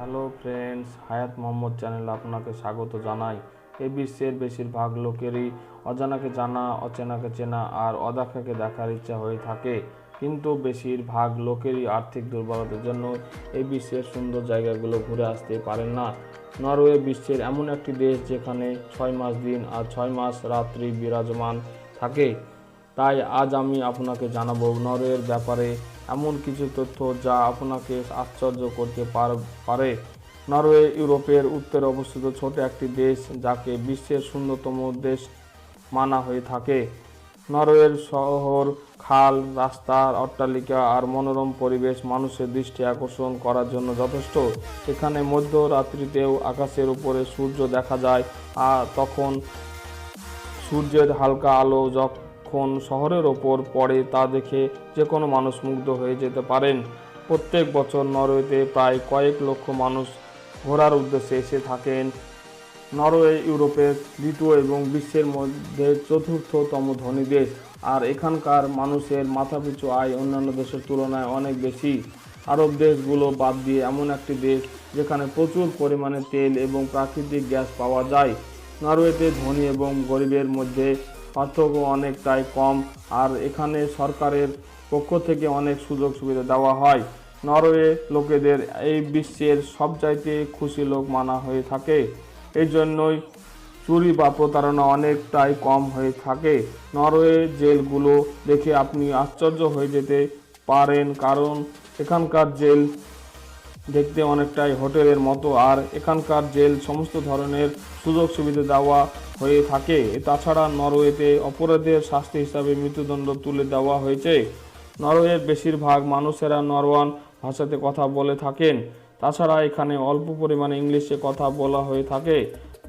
Hello friends, হায়াত মোহাম্মদ চ্যানেলে আপনাকে স্বাগত জানাই। এই বিশ্বের বেশিরভাগ লোকেরই অজানাকে জানা, অচেনাকে চেনা আর অদেখাকে দেখার ইচ্ছা হয়ে থাকে, কিন্তু বেশিরভাগ লোকেরই আর্থিক দুর্বলতার জন্য এই বিশ্বের সুন্দর জায়গাগুলো ঘুরে আসতে পারেন না। নরওয়ে বিশ্বের এমন একটি দেশ যেখানে 6 মাস দিন আর 6 মাস রাত্রি বিরাজমান থাকে। তাই আজ আমি আপনাকে জানাবো নরওয়ের ব্যাপারে এমন কিছু তথ্য যা আপনাকে আশ্চর্য করতে পারে। নরওয়ে ইউরোপের উত্তরে অবস্থিত ছোট একটি দেশ, যাকে বিশ্বের সুন্দরতম দেশ মানা হয়ে থাকে। নরওয়ের শহর, খাল, রাস্তা, অট্টালিকা আর মনোরম পরিবেশ মানুষের দৃষ্টি আকর্ষণ করার জন্য যথেষ্ট। এখানে মধ্যরাত্রিতেও আকাশের উপরে সূর্য দেখা যায়, আর তখন সূর্যের হালকা আলো যখন শহরের ওপর পড়ে তা দেখে যে কোনো মানুষ মুগ্ধ হয়ে যেতে পারেন। প্রত্যেক বছর নরওয়েতে প্রায় কয়েক লক্ষ মানুষ ঘোরার উদ্দেশ্যে এসে থাকেন। নরওয়ে ইউরোপের দ্বিতীয় এবং বিশ্বের মধ্যে চতুর্থতম ধনী দেশ, আর এখানকার মানুষের মাথাপিছু আয় অন্যান্য দেশের তুলনায় অনেক বেশি। আরব দেশগুলো বাদ দিয়ে এমন একটি দেশ যেখানে প্রচুর পরিমাণে তেল এবং প্রাকৃতিক গ্যাস পাওয়া যায়। নরওয়েতে ধনী এবং গরিবের মধ্যে পার্থক্য অনেকটাই কম, আর এখানে সরকারের পক্ষ থেকে অনেক সুযোগ সুবিধা দেওয়া হয়। নরওয়ে লোকেদের এই বিশ্বের সবচাইতে খুশি লোক মানা হয়ে থাকে। এই জন্যই চুরি বা প্রতারণা অনেকটাই কম হয়ে থাকে। নরওয়ে জেলগুলো দেখে আপনি আশ্চর্য হয়ে যেতে পারেন, কারণ এখানকার জেল দেখতে অনেকটাই হোটেলের মতো, আর এখানকার জেল সমস্ত ধরনের সুযোগ সুবিধা দেওয়া হয়ে থাকে। তাছাড়া নরওয়েতে অপরাধের শাস্তি হিসাবে মৃত্যুদণ্ড তুলে দেওয়া হয়েছে। নরওয়ের বেশিরভাগ মানুষেরা নরওয়ান ভাষাতে কথা বলে থাকেন। তাছাড়া এখানে অল্প পরিমাণে ইংলিশে কথা বলা হয়ে থাকে।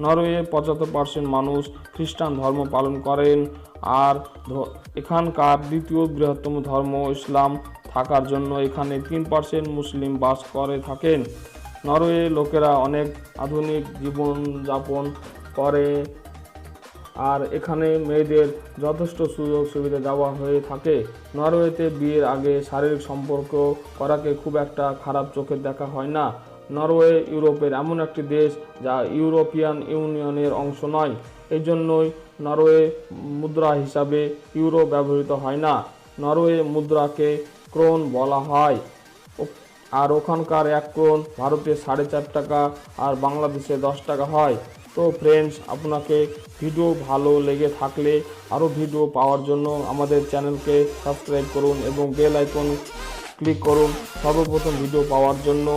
নরওয়ে 75% মানুষ খ্রিস্টান ধর্ম পালন করেন, আর এখানকার দ্বিতীয় বৃহত্তম ধর্ম ইসলাম থাকার জন্য এখানে 3% মুসলিম বাস করে থাকেন। নরওয়ে লোকেরা অনেক আধুনিক জীবনযাপন করে, আর এখানে মেয়েদের যথেষ্ট সুযোগ সুবিধা দেওয়া হয়ে থাকে। নরওয়েতে বিয়ের আগে শারীরিক সম্পর্ক করাকে খুব একটা খারাপ চোখে দেখা হয় না। নরওয়ে ইউরোপের এমন একটি দেশ যা ইউরোপিয়ান ইউনিয়নের অংশ নয়। এই জন্যই নরওয়ে মুদ্রা হিসাবে ইউরো ব্যবহৃত হয় না। নরওয়ে মুদ্রাকে ক্রোন বলা হয়, আর ওখানকার 1 ক্রোন ভারতে 4.5 টাকা আর বাংলাদেশে 10 টাকা হয়। তো ফ্রেন্ডস, আপনাকে ভিডিও ভালো লেগে থাকলে আরও ভিডিও পাওয়ার জন্য আমাদের চ্যানেলকে সাবস্ক্রাইব করুন এবং বেল আইকন ক্লিক করুন সর্বপ্রথম ভিডিও পাওয়ার জন্য।